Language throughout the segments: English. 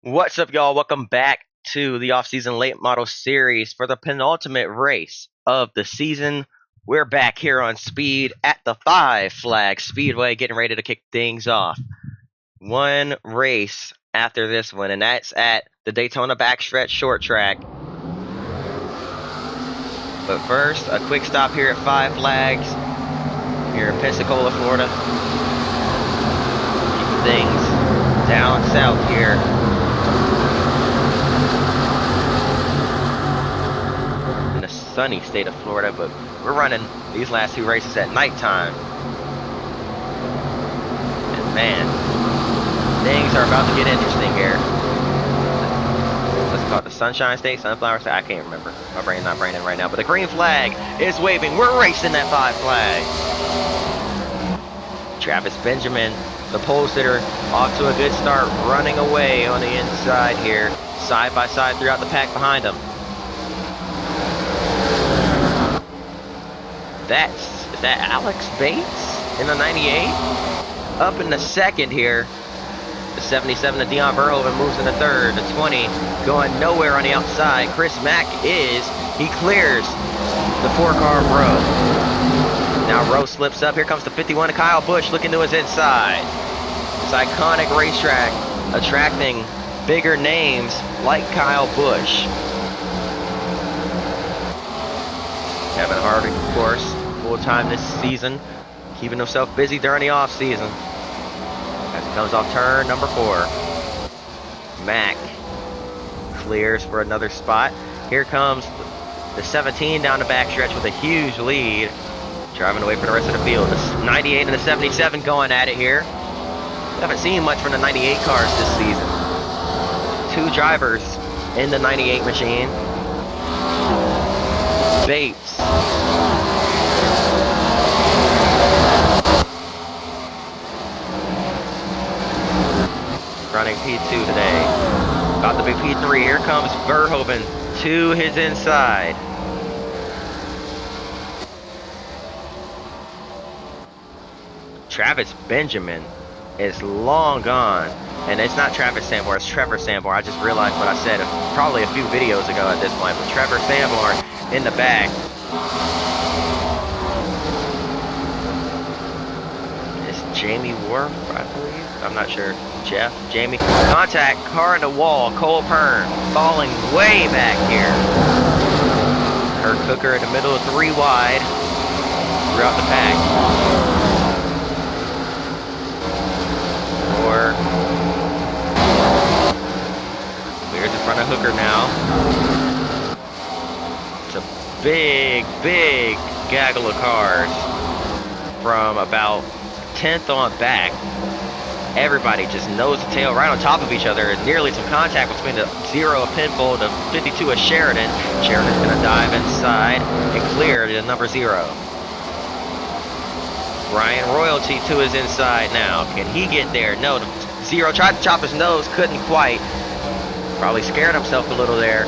What's up, y'all? Welcome back to the off-season late model series for the penultimate race of the season. We're back here on speed at the 5 Flag Speedway, getting ready to kick things off. One race after this one, and that's at the Daytona Backstretch Short Track. But first, a quick stop here at 5 Flags here in Pensacola, Florida. Keeping things down south here. Sunny state of Florida, but we're running these last two races at nighttime. And man, things are about to get interesting here. What's it called? The Sunshine State? Sunflower State? I can't remember. My brain's not braining right now. But the green flag is waving. We're racing that 5 Flag. Travis Benjamin, the pole sitter, off to a good start, running away on the inside here, side by side throughout the pack behind him. Is that Alex Bates in the 98? Up in the second here. The 77 of Dion Verhoeven moves in the third. The 20 going nowhere on the outside. Chris Mack he clears the 4-car row. Now Rowe slips up. Here comes the 51 of Kyle Busch looking to his inside. This iconic racetrack attracting bigger names like Kyle Busch. Kevin Harvick, of course, full-time this season, keeping himself busy during the off-season. As he comes off turn number 4. Mack clears for another spot. Here comes the 17 down the backstretch with a huge lead, driving away from the rest of the field. The 98 and the 77 going at it here. We haven't seen much from the 98 cars this season. 2 drivers in the 98 machine. Bates. Running P2 today. About to be P3. Here comes Verhoeven to his inside. Travis Benjamin is long gone. And it's not Travis Sanborn, it's Trevor Sanborn. I just realized what I said probably a few videos ago at this point. But Trevor Sanborn in the back. It's Jamie Wharf, I believe. I'm not sure. Jeff, Jamie. Contact, car in the wall. Cole Pern falling way back here. Kurt Cooker in the middle, 3 wide throughout the pack. 4. Clears in front of Hooker now. It's a big gaggle of cars from about 10th on back. Everybody just nose to tail right on top of each other. Nearly some contact between the 0 of Pinfold, the 52 of Sheridan. Sheridan's going to dive inside and clear the number 0. Brian Royalty to his inside now. Can he get there? No, the 0 tried to chop his nose, couldn't quite. Probably scared himself a little there.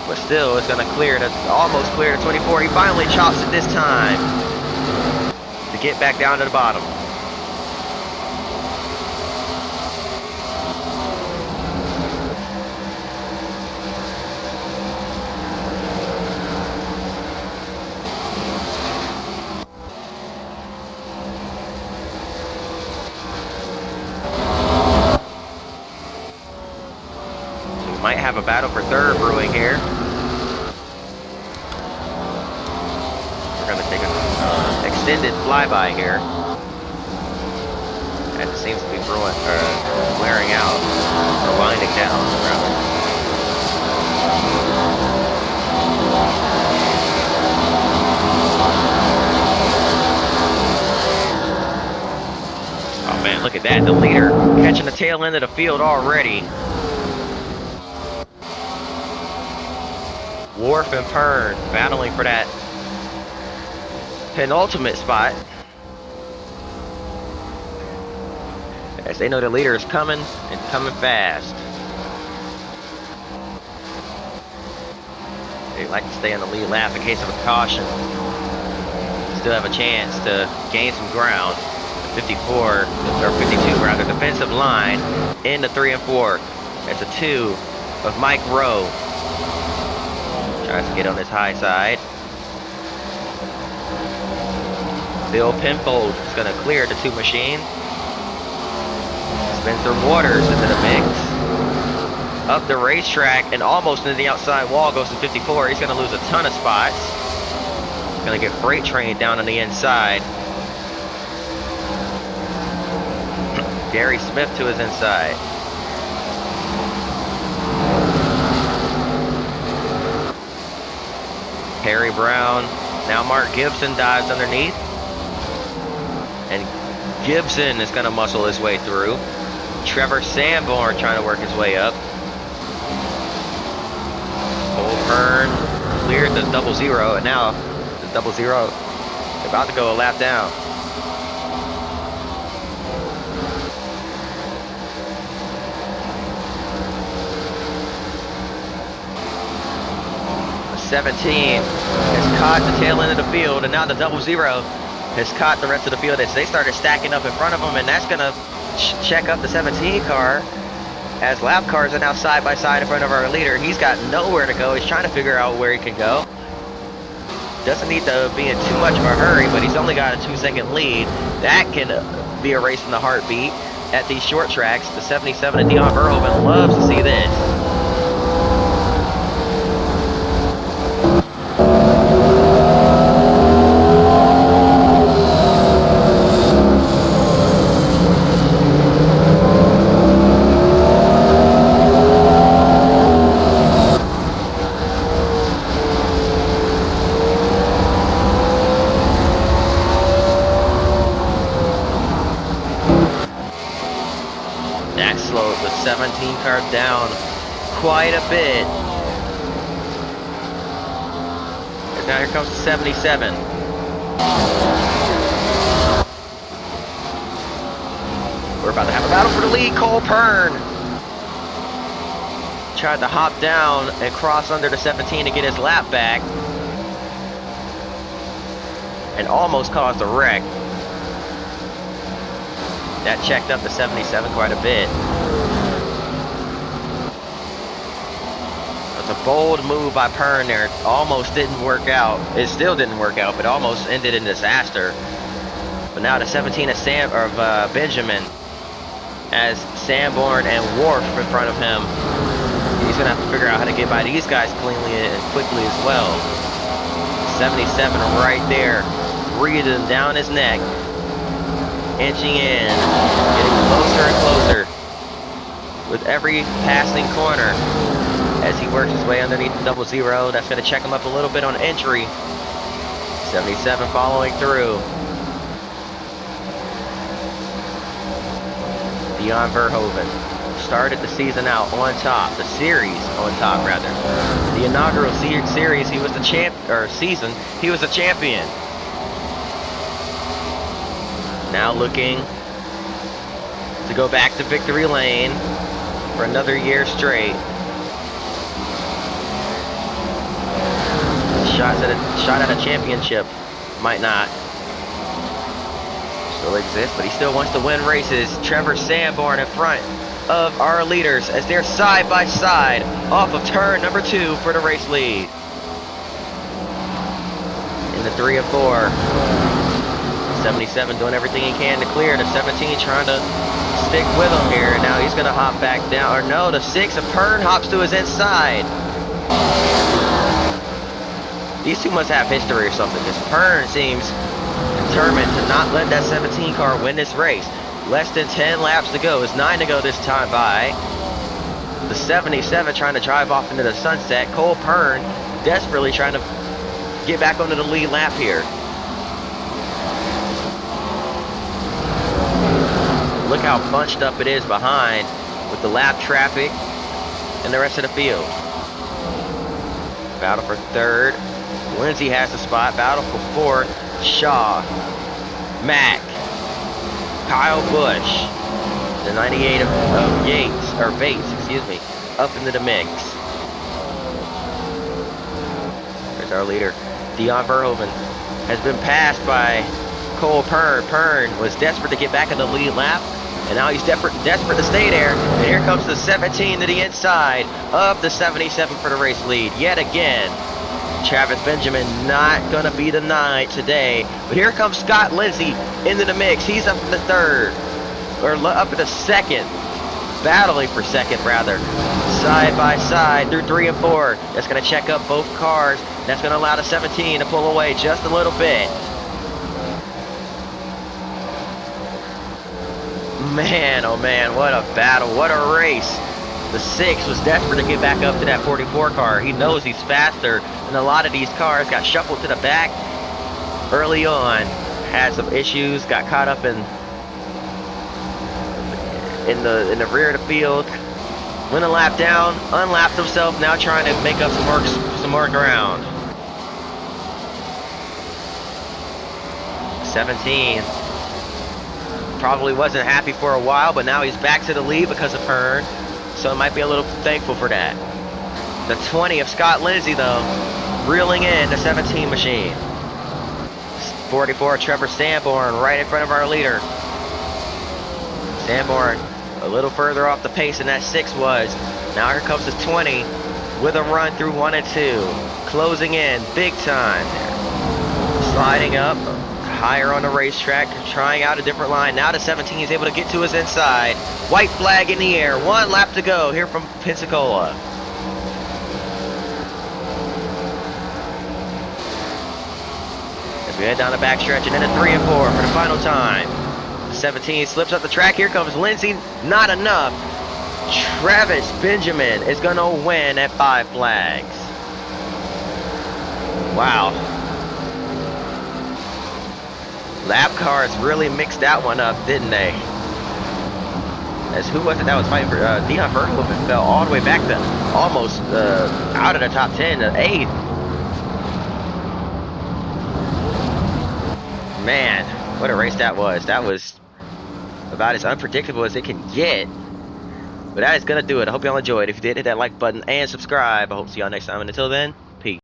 But still, it's going to clear, almost clear the 24. He finally chops it this time to get back down to the bottom. Might have a battle for third brewing here. We're going to take an extended flyby here. And it seems to be wearing out, or winding down, rather. Oh man, look at that. The leader catching the tail end of the field already. Wharf and Pern battling for that penultimate spot. As they know the leader is coming and coming fast. They like to stay on the lead lap in case of a caution. Still have a chance to gain some ground. 54, or 52 rather, defensive line in the 3 and 4. It's a 2 of Mike Rowe. Tries to get on his high side. Bill Penfold is going to clear the 2 machine. Spencer Waters into the mix. Up the racetrack and almost into the outside wall goes to 54. He's going to lose a ton of spots. Going to get freight trained down on the inside. Gary Smith to his inside. Harry Brown. Now Mark Gibson dives underneath. And Gibson is going to muscle his way through. Trevor Sanborn trying to work his way up. Cole Hearn cleared the 00, and now the 00 about to go a lap down. The 17 has caught the tail end of the field, and now the 00 has caught the rest of the field as they started stacking up in front of him, and that's going to check up the 17 car as lap cars are now side by side in front of our leader. He's got nowhere to go. He's trying to figure out where he can go. Doesn't need to be in too much of a hurry, but he's only got a 2-second lead. That can be a race in the heartbeat at these short tracks. The 77 of Dion Verhoeven loves to see this. That slowed the 17 car down quite a bit. And now here comes the 77. We're about to have a battle for the lead. Cole Hearn tried to hop down and cross under the 17 to get his lap back, and almost caused a wreck. That checked up the 77 quite a bit. It's a bold move by Hearn there. Almost didn't work out. It still didn't work out, but almost ended in disaster. But now the 17 of Benjamin has Sanborn and Wharf in front of him. He's going to have to figure out how to get by these guys cleanly and quickly as well. 77 right there, breathing down his neck. Inching in, getting closer and closer with every passing corner as he works his way underneath the 00. That's going to check him up a little bit on entry. 77 following through. Dion Verhoeven started the season out on top, the series on top rather. The inaugural series, he was the season, he was the champion. Now looking to go back to victory lane for another year straight. Shot at a championship. Might not. Still exists, but he still wants to win races. Trevor Sanborn in front of our leaders as they're side by side off of turn number 2 for the race lead. In the 3 of 4. 77 doing everything he can to clear. The 17 trying to stick with him here. Now he's going to hop back down. Or no, the 6 of Hearn hops to his inside. These two must have history or something, because Hearn seems determined to not let that 17 car win this race. Less than 10 laps to go. It's 9 to go this time by. The 77 trying to drive off into the sunset. Cole Hearn desperately trying to get back onto the lead lap here. Look how bunched up it is behind with the lap traffic and the rest of the field. Battle for 3rd. Lindsay has the spot. Battle for 4th. Shaw. Mack. Kyle Busch. The 98 of Bates, excuse me, up into the mix. There's our leader. Dion Verhoeven has been passed by Cole Hearn. Hearn was desperate to get back in the lead lap, And now he's desperate to stay there. And here comes the 17 to the inside of the 77 for the race lead. Yet again, Travis Benjamin not going to be denied today. But here comes Scott Lindsay into the mix. He's up in the third, or up in the second. Battling for second, rather. Side by side through 3 and 4. That's going to check up both cars. That's going to allow the 17 to pull away just a little bit. Man, oh man, what a battle, what a race. The 6 was desperate to get back up to that 44 car. He knows he's faster, and a lot of these cars got shuffled to the back early on. Had some issues, got caught up in the rear of the field. Went a lap down, unlapped himself, now trying to make up some more ground. 17 probably wasn't happy for a while, but now he's back to the lead because of Hearn, so I might be a little thankful for that. The 20 of Scott Lindsay, though, reeling in the 17 machine. 44 Trevor Sanborn right in front of our leader. Sanborn a little further off the pace than that 6 was. Now here comes the 20 with a run through 1 and 2. Closing in big time. Sliding up higher on the racetrack, trying out a different line. Now the 17 is able to get to his inside. White flag in the air. 1 lap to go here from Pensacola. As we head down the backstretch and then a 3 and 4 for the final time. 17 slips up the track. Here comes Lindsay. Not enough. Travis Benjamin is going to win at 5 flags. Wow. Lap cars really mixed that one up, didn't they? As who was it that was fighting for Dion Verhoeven fell all the way back to almost out of the top 10 to 8th. Man, what a race that was. That was about as unpredictable as it can get. But that is going to do it. I hope y'all enjoyed. If you did, hit that like button and subscribe. I hope to see y'all next time. And until then,